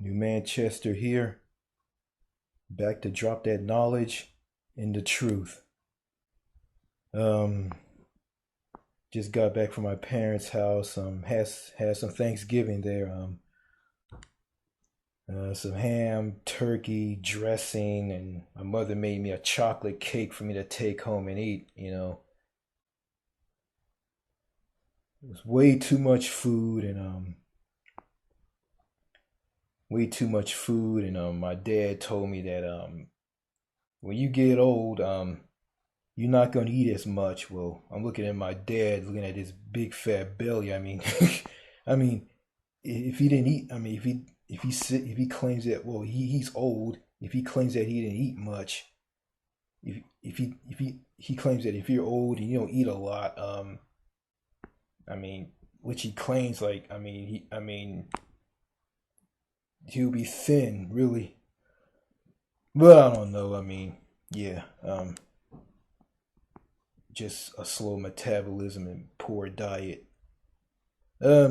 New Manchester here, back to drop that knowledge and the truth. Um, just got back from my parents' house. Had some Thanksgiving there. Some ham, turkey, dressing, and my mother made me a chocolate cake for me to take home and eat. It was way too much food, and my dad told me that when you get old, you're not gonna eat as much. Well, I'm looking at my dad, looking at his big fat belly. I mean, I mean, if he didn't eat, I mean, if he claims that, well, he's old. If he claims that he didn't eat much, if he claims that if you're old and you don't eat a lot, I mean, which he claims, like, he'll be thin, really. But I don't know. I mean, yeah, just a slow metabolism and poor diet.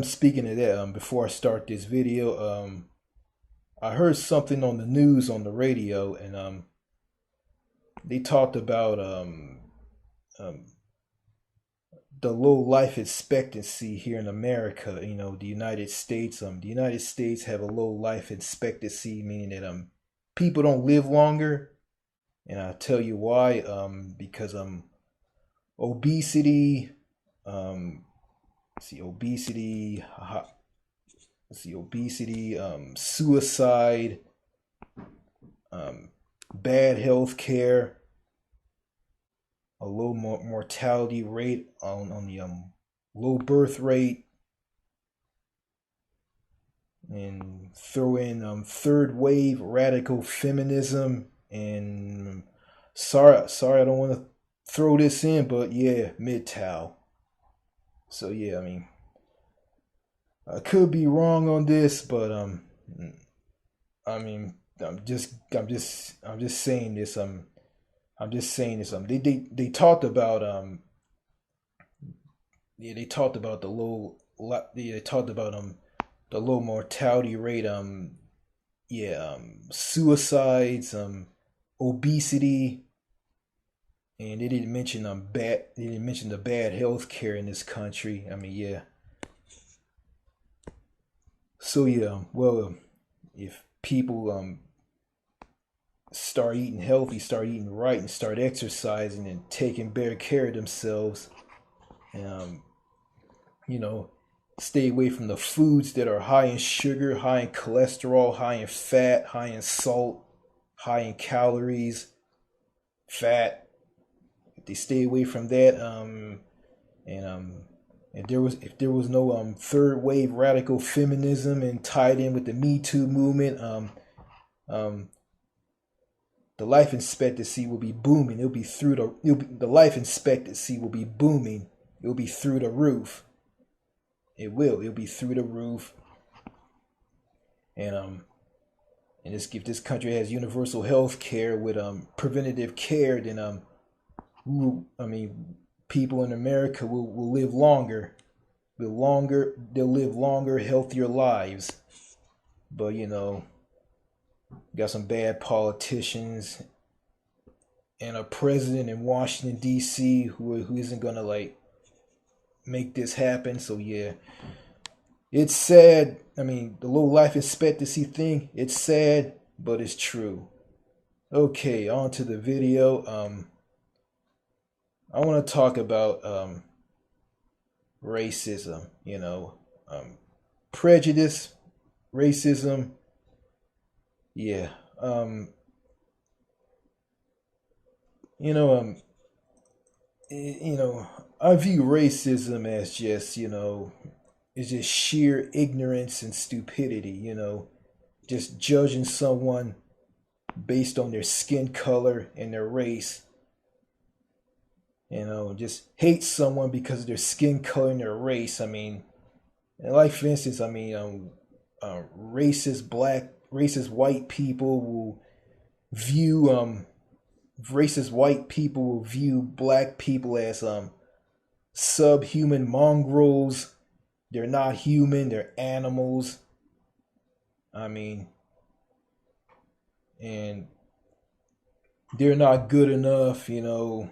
Speaking of that, before I start this video, I heard something on the news on the radio, and they talked about um, the low life expectancy here in America. The United States. The United States have a low life expectancy, meaning that people don't live longer, and I'll tell you why. Because obesity. Um, see obesity. Suicide, um, bad health care, a low mortality rate on the low birth rate, and throw in third wave radical feminism. And sorry, I don't want to throw this in, but yeah, MGTOW. So yeah, I mean, I could be wrong on this, but I mean, I'm just saying this. I'm just saying this. They talked about yeah, they talked about the low yeah, they talked about the low mortality rate, yeah, suicides, obesity, and they didn't mention the bad health care in this country. I mean, yeah. So yeah, well, if people start eating healthy, start eating right, and start exercising and taking better care of themselves, um, you know, stay away from the foods that are high in sugar, high in cholesterol, high in fat, high in salt, high in calories, fat. If they stay away from that, and if there was no third wave radical feminism and tied in with the Me Too movement, um, the life expectancy will be booming. The life expectancy will be booming. It'll be through the roof. It will. It'll be through the roof. And if this country has universal health care with preventative care, then I mean, people in America will live longer. They'll live longer, healthier lives. But got some bad politicians and a president in Washington D.C. who isn't gonna like make this happen. So yeah, it's sad. I mean, the low life expectancy thing, it's sad, but it's true. Okay, on to the video. I want to talk about racism. Prejudice, racism. Yeah. You know, I view racism as just, it's just sheer ignorance and stupidity. Just judging someone based on their skin color and their race. Just hate someone because of their skin color and their race. I mean, like for instance, I mean, racist white people will view racist white people will view black people as subhuman mongrels. They're not human. They're animals. I mean, and they're not good enough, you know.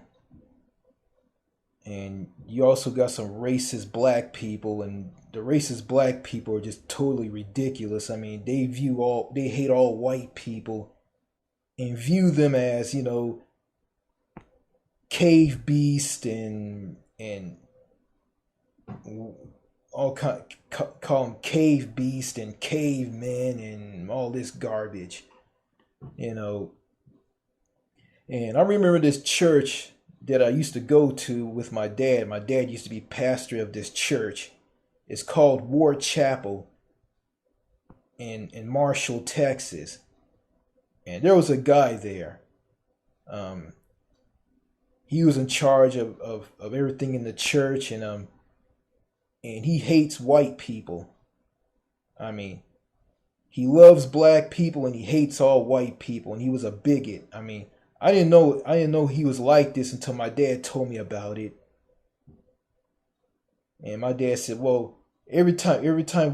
And you also got some racist black people, and the racist black people are just totally ridiculous. I mean, they hate all white people and view them as, you know, cave beast and all kind, call them cave beast and cavemen and all this garbage, you know. And I remember this church that I used to go to with my dad. My dad used to be pastor of this church. It's called Ward Chapel in Marshall, Texas. And there was a guy there. Um, he was in charge of everything in the church, and he hates white people. I mean, he loves black people and he hates all white people, and he was a bigot. I mean, I didn't know he was like this until my dad told me about it. And my dad said, "Well, every time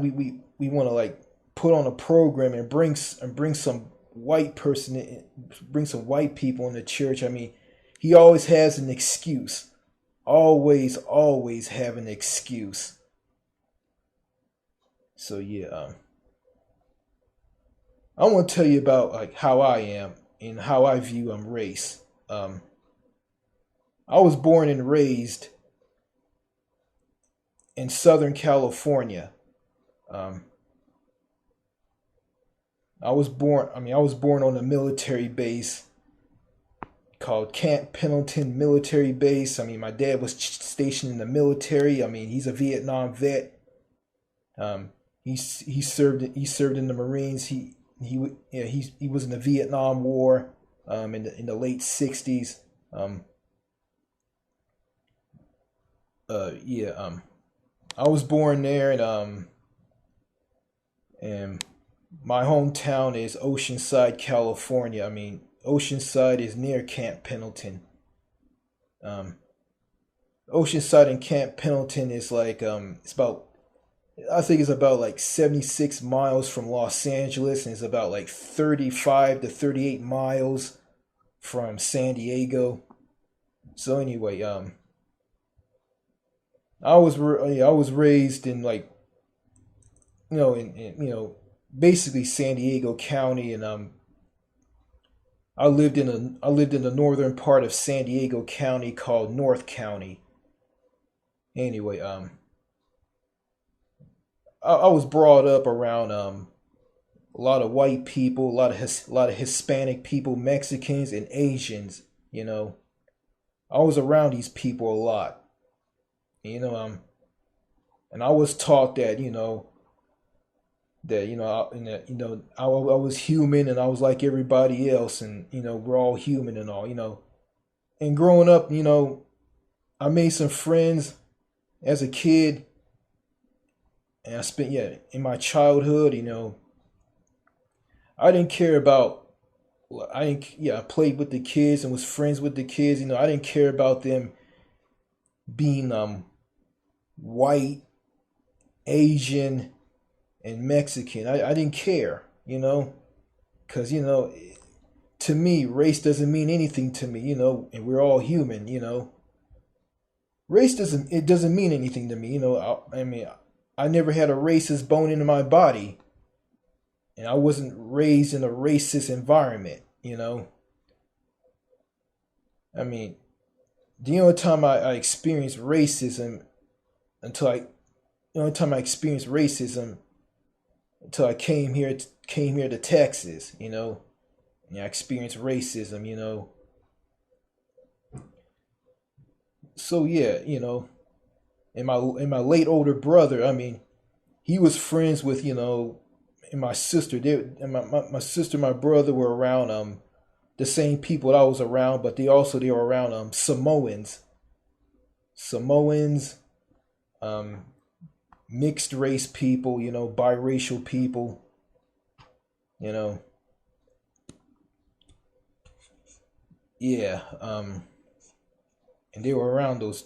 we want to like put on a program and bring some white person in, bring some white people in the church. I mean, he always has an excuse. Always have an excuse." So yeah, I want to tell you about like how I am and how I view race. Um, I was born and raised in Southern California. Um, I was born on a military base called Camp Pendleton Military Base. I mean, my dad was stationed in the military. I mean, he's a Vietnam vet. He served in the Marines. He was in the Vietnam War. In the late '60s. Um, yeah. I was born there, and my hometown is Oceanside, California. I mean, Oceanside is near Camp Pendleton. Um, Oceanside and Camp Pendleton is like it's about I think it's about like 76 miles from Los Angeles, and it's about like 35 to 38 miles from San Diego. So anyway, I was raised in like basically San Diego County, and I lived in the northern part of San Diego County called North County. Anyway, I was brought up around a lot of white people, a lot of Hispanic people, Mexicans and Asians. You know, I was around these people a lot. You know, and I was taught that I was human and I was like everybody else, and we're all human and all. And growing up, I made some friends as a kid, and I spent in my childhood. I didn't care about I didn't yeah I played with the kids and was friends with the kids. I didn't care about them being white, Asian, and Mexican. I didn't care, because to me race doesn't mean anything to me, and we're all human. Race doesn't mean anything to me. I mean, I never had a racist bone in my body, and I wasn't raised in a racist environment. I mean, the only time I experienced racism until I the only time I experienced racism until I came here to Texas. And I experienced racism. So yeah, and my late older brother. I mean, he was friends with and my sister. My sister, my brother were around the same people that I was around, but they were around Samoans, um, mixed race people, biracial people, you know, yeah, and they were around those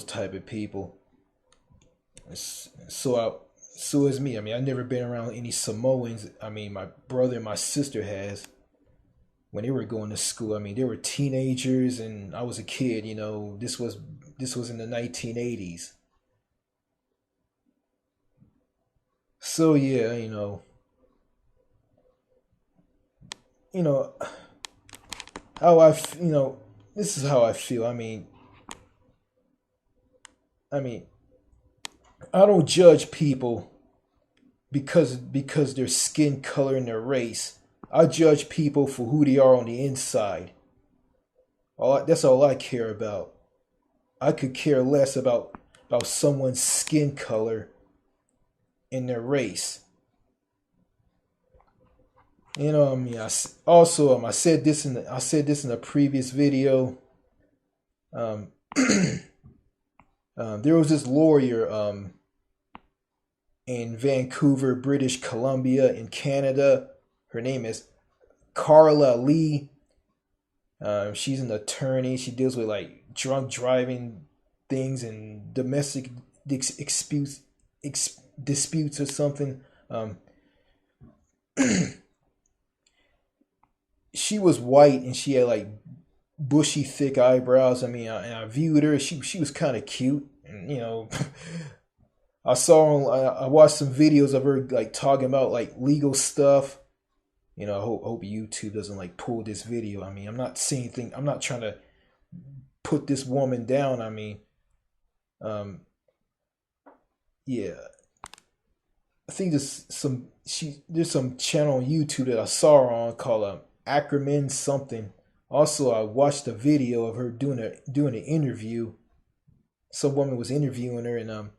type of people. So as me, I mean, I've never been around any Samoans. I mean, my brother and my sister has. when they were going to school. I mean, they were teenagers, and I was a kid. This was in the 1980s. So yeah, you know how this is how I feel. I mean, I don't judge people because their skin color and their race. I judge people for who they are on the inside. That's all I care about. I could care less about someone's skin color and their race. Also, I said this in a previous video. Um, there was this lawyer in Vancouver, British Columbia, in Canada. Her name is Carla Lee. She's an attorney. She deals with like drunk driving things and domestic disputes or something. She was white and she had like bushy, thick eyebrows. I viewed her. She was kind of cute, and I watched some videos of her like talking about like legal stuff. I hope YouTube doesn't like pull this video. I'm not saying anything. I'm not trying to put this woman down. Um, yeah, I think there's some channel on YouTube that I saw her on called Ackerman something. Also, I watched a video of her doing an interview. Some woman was interviewing her,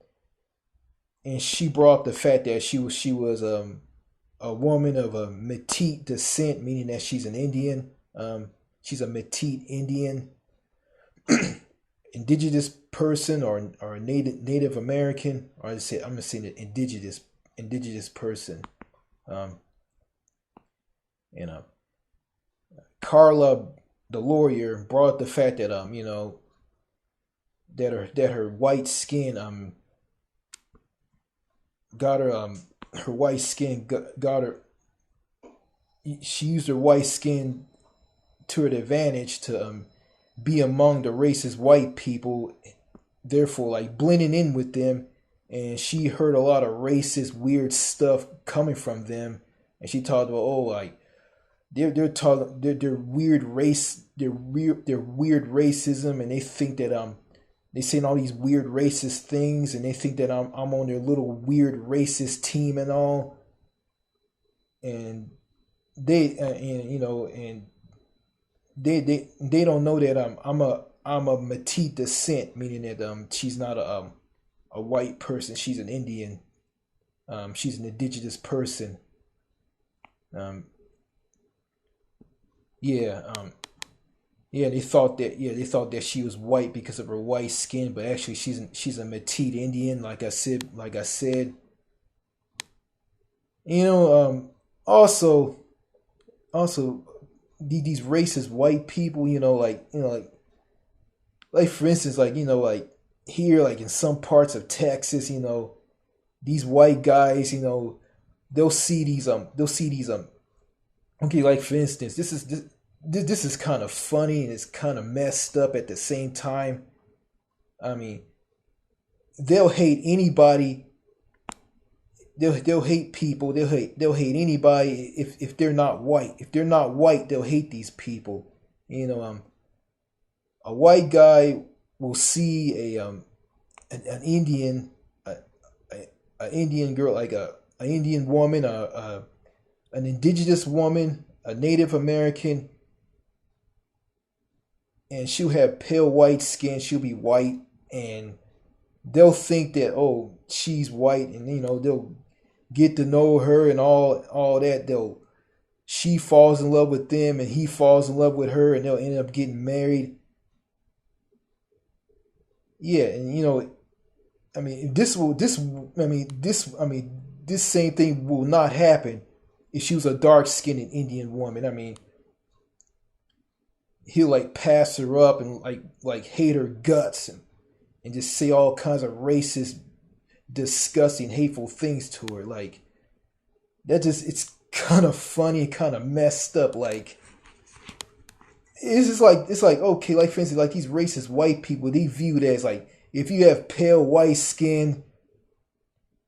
and she brought up the fact that she was a woman of a Métis descent, meaning that she's an Indian. She's a Métis Indian, indigenous person, or a Native American, or I'm gonna say an indigenous person. Um, you know, Carla, the lawyer, brought up the fact that that her white skin got her her white skin got her. She used her white skin to her advantage to be among the racist white people, therefore like blending in with them. And she heard a lot of racist weird stuff coming from them, and she talked about, oh, like they're talking their weird race, their weird racism, and they think that they saying all these weird racist things, and they think that I'm on their little weird racist team and all. And and they don't know that I'm a Métis descent, meaning that she's not a white person. She's an Indian. She's an indigenous person. Um, yeah. Yeah. They thought that she was white because of her white skin, but actually she's a Métis Indian. Like I said. You know. Also, also, these racist white people. Like for instance, like here, like in some parts of Texas, these white guys, they'll see these. Okay, like for instance, this is kind of funny and it's kind of messed up at the same time. I mean, they'll hate anybody. They'll hate people. They'll hate anybody if they're not white. If they're not white, they'll hate these people. You know, a white guy will see an Indian a Indian girl, like a Indian woman, an indigenous woman, a Native American, and she'll have pale white skin. She'll be white, and they'll think that, oh, she's white, and they'll get to know her and all that. She falls in love with them, and he falls in love with her, and they'll end up getting married. Yeah, and this same thing will not happen if she was a dark skinned Indian woman. He'll like pass her up and like hate her guts, and just say all kinds of racist, disgusting, hateful things to her. Like, it's kind of funny, kind of messed up. Like, it's just like, it's like, okay, like for instance, like these racist white people, they view it as like, if you have pale white skin,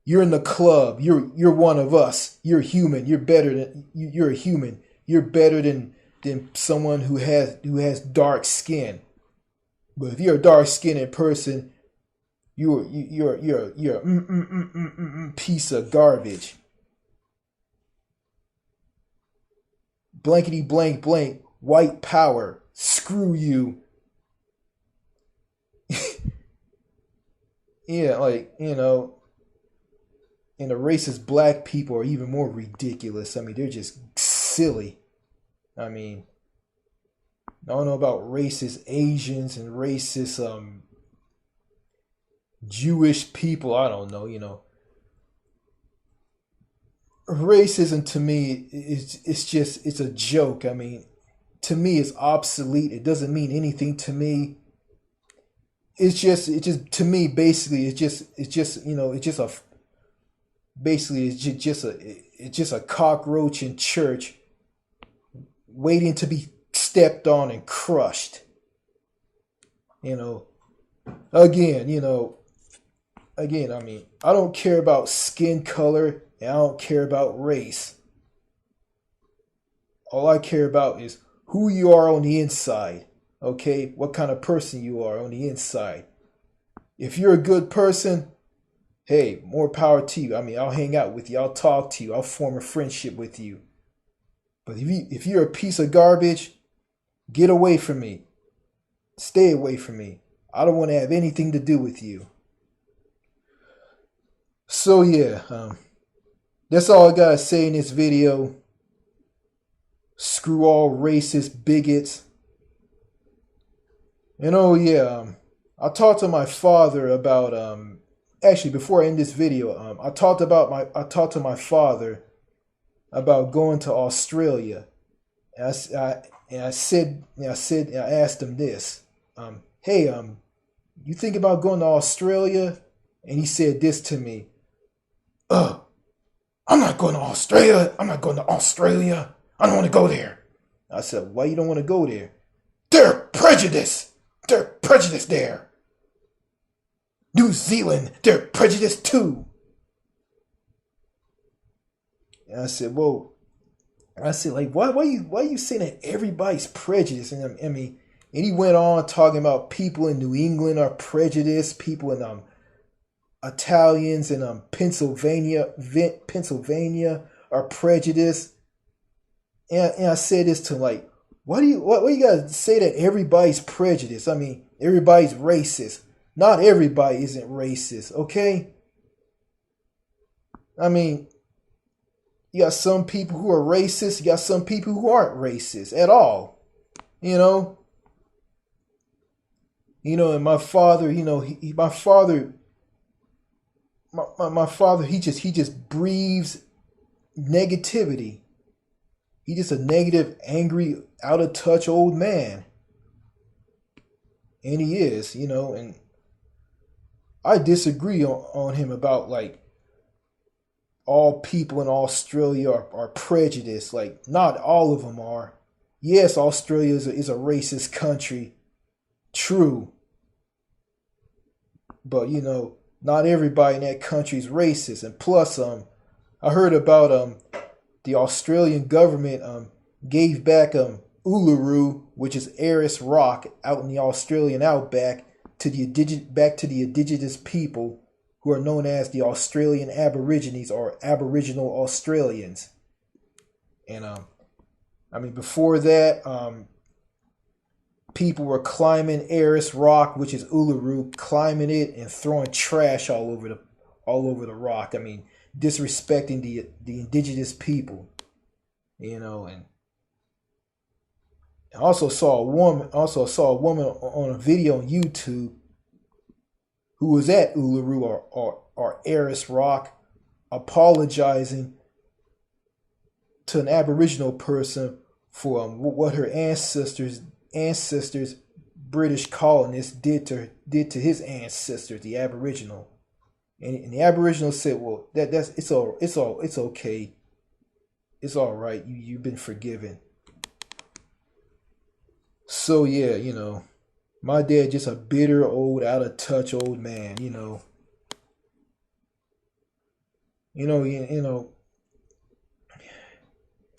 you're in the club. You're one of us. You're human. You're better than you're a human. You're better than someone who has dark skin. But if you're a dark skinned person, you're piece of garbage. Blankety blank blank. White power. Screw you. Yeah, like, and the racist black people are even more ridiculous. I mean, they're just silly. I mean, I don't know about racist Asians and racist Jewish people. I don't know. Racism to me it's a joke. I mean, to me it's obsolete. It doesn't mean anything to me. It's just to me basically it's just a cockroach in church waiting to be stepped on and crushed. You know, again, I mean, I don't care about skin color and I don't care about race. All I care about is who you are on the inside. Okay? What kind of person you are on the inside. If you're a good person, hey, more power to you. I mean, I'll hang out with you. I'll talk to you. I'll form a friendship with you. But if you're a piece of garbage, get away from me. Stay away from me. I don't want to have anything to do with you. So yeah, that's all I gotta say in this video. Screw all racist bigots. And oh yeah, I talked to my father about actually before I end this video, I talked to my father about going to Australia. And I asked him this, hey, you think about going to Australia? And he said this to me, I'm not going to Australia. I'm not going to Australia. I don't want to go there. I said, why you don't want to go there? They're prejudiced. They're prejudiced there. New Zealand, they're prejudiced too. And I said, well, like, why are you saying that everybody's prejudiced? And I mean, and he went on talking about people in New England are prejudiced, people in Italians in Pennsylvania are prejudiced. And I said this to him, like, why do you guys say that everybody's prejudiced? I mean, everybody's racist. Not everybody isn't racist, okay? I mean, you got some people who are racist, you got some people who aren't racist at all. And my father, my father, he just breathes negativity. He's just a negative, angry, out of touch old man. And he is, and I disagree on him about like all people in Australia are prejudiced. Like, not all of them are. Yes, Australia is a racist country. True. But not everybody in that country is racist. And plus, I heard about the Australian government gave back Uluru, which is Ayers Rock out in the Australian outback, to the indigenous people who are known as the Australian Aborigines or Aboriginal Australians. And I mean, before that, people were climbing Ayers Rock, which is Uluru, climbing it and throwing trash all over the rock. I mean, disrespecting the indigenous people, and I also saw a woman on a video on YouTube who was at Uluru or Ayers Rock apologizing to an Aboriginal person for what her ancestors, British colonists, did to his ancestors, the Aboriginal. And the Aboriginal said, "Well, it's okay, it's all right. You've been forgiven." So yeah, my dad just a bitter old, out of touch old man. And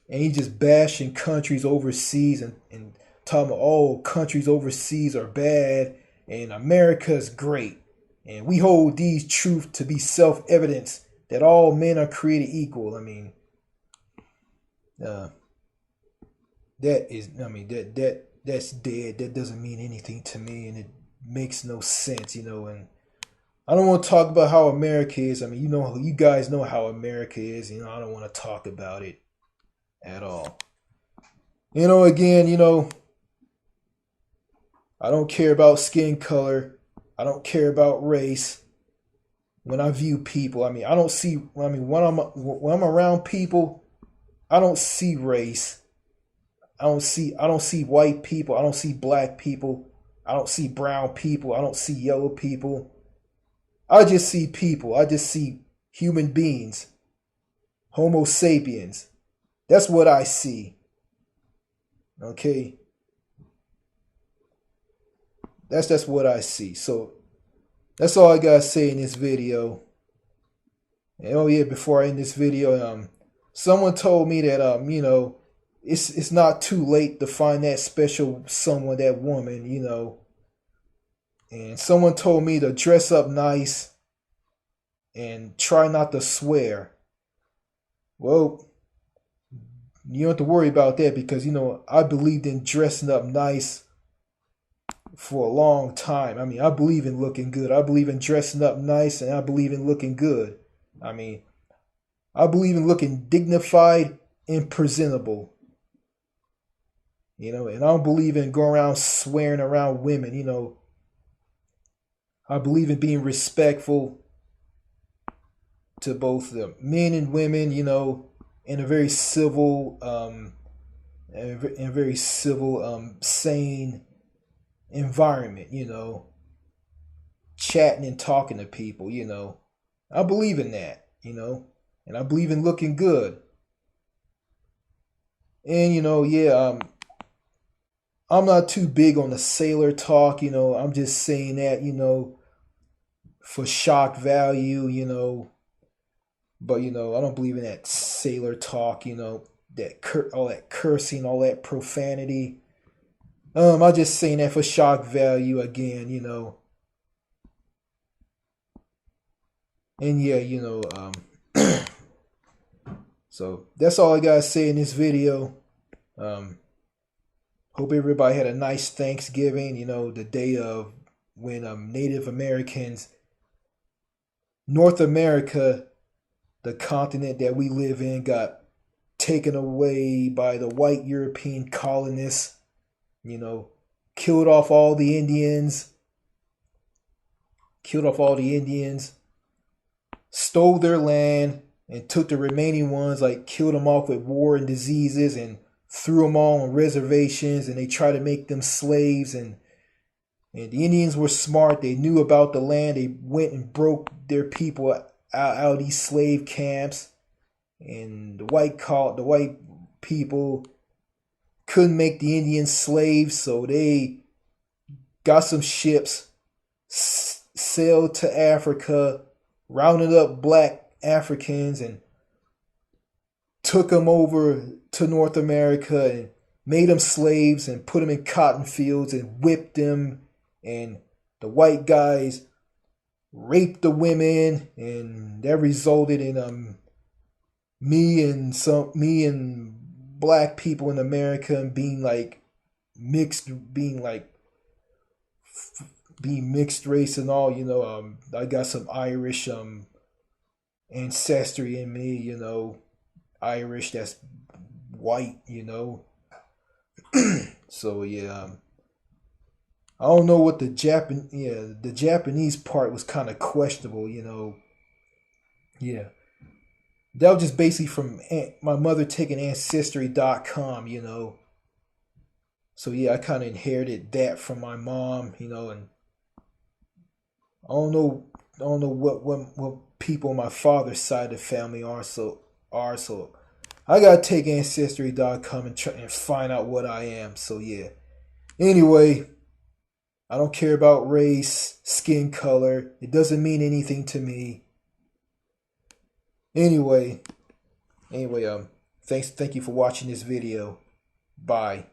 he just bashing countries overseas and talking about, oh, countries overseas are bad and America's great. And we hold these truths to be self-evident that all men are created equal. I mean, uh, that's dead. That doesn't mean anything to me, and it makes no sense. And I don't want to talk about how America is. I mean, you guys know how America is. I don't want to talk about it at all. Again, I don't care about skin color. I don't care about race. When I view people, I mean, I don't see. I mean, when I'm around people, I don't see race. I don't see white people. I don't see black people. I don't see brown people. I don't see yellow people. I just see people. I just see human beings. Homo sapiens. That's what I see. Okay? That's what I see. So that's all I gotta say in this video. And oh yeah, before I end this video, someone told me that it's not too late to find that special someone, that woman. And someone told me to dress up nice and try not to swear. Well, you don't have to worry about that because I believed in dressing up nice for a long time. I mean, I believe in looking good. I believe in dressing up nice, and I believe in looking good. I mean, I believe in looking dignified and presentable. And I don't believe in going around swearing around women. I believe in being respectful to both the men and women, in a very civil, sane environment, chatting and talking to people. I believe in that, and I believe in looking good. And, yeah, I'm not too big on the sailor talk, I'm just saying that, for shock value. But I don't believe in that sailor talk, all that cursing, all that profanity. I'm just saying that for shock value again. And yeah, so that's all I gotta say in this video. Hope everybody had a nice Thanksgiving. The day of when Native Americans, North America, the continent that we live in, got taken away by the white European colonists. Killed off all the Indians. Stole their land and took the remaining ones, like killed them off with war and diseases, and threw them all on reservations, and they tried to make them slaves. And the Indians were smart. They knew about the land. They went and broke their people out of these slave camps. And the white people couldn't make the Indians slaves, so they got some ships, sailed to Africa, rounded up black Africans, and took them over to North America and made them slaves and put them in cotton fields and whipped them. And the white guys raped the women, and that resulted in me and black people in America being mixed race and all. I got some Irish ancestry in me. Irish that's white. So yeah. I don't know what the Japanese part was kind of questionable. Yeah. That was just basically from my mother taking Ancestry.com. So yeah, I kind of inherited that from my mom, and I don't know what people on my father's side of the family are. So I gotta take Ancestry.com and try and find out what I am. So yeah, Anyway, I don't care about race, skin color. It doesn't mean anything to me. Anyway, thank you for watching this video. Bye.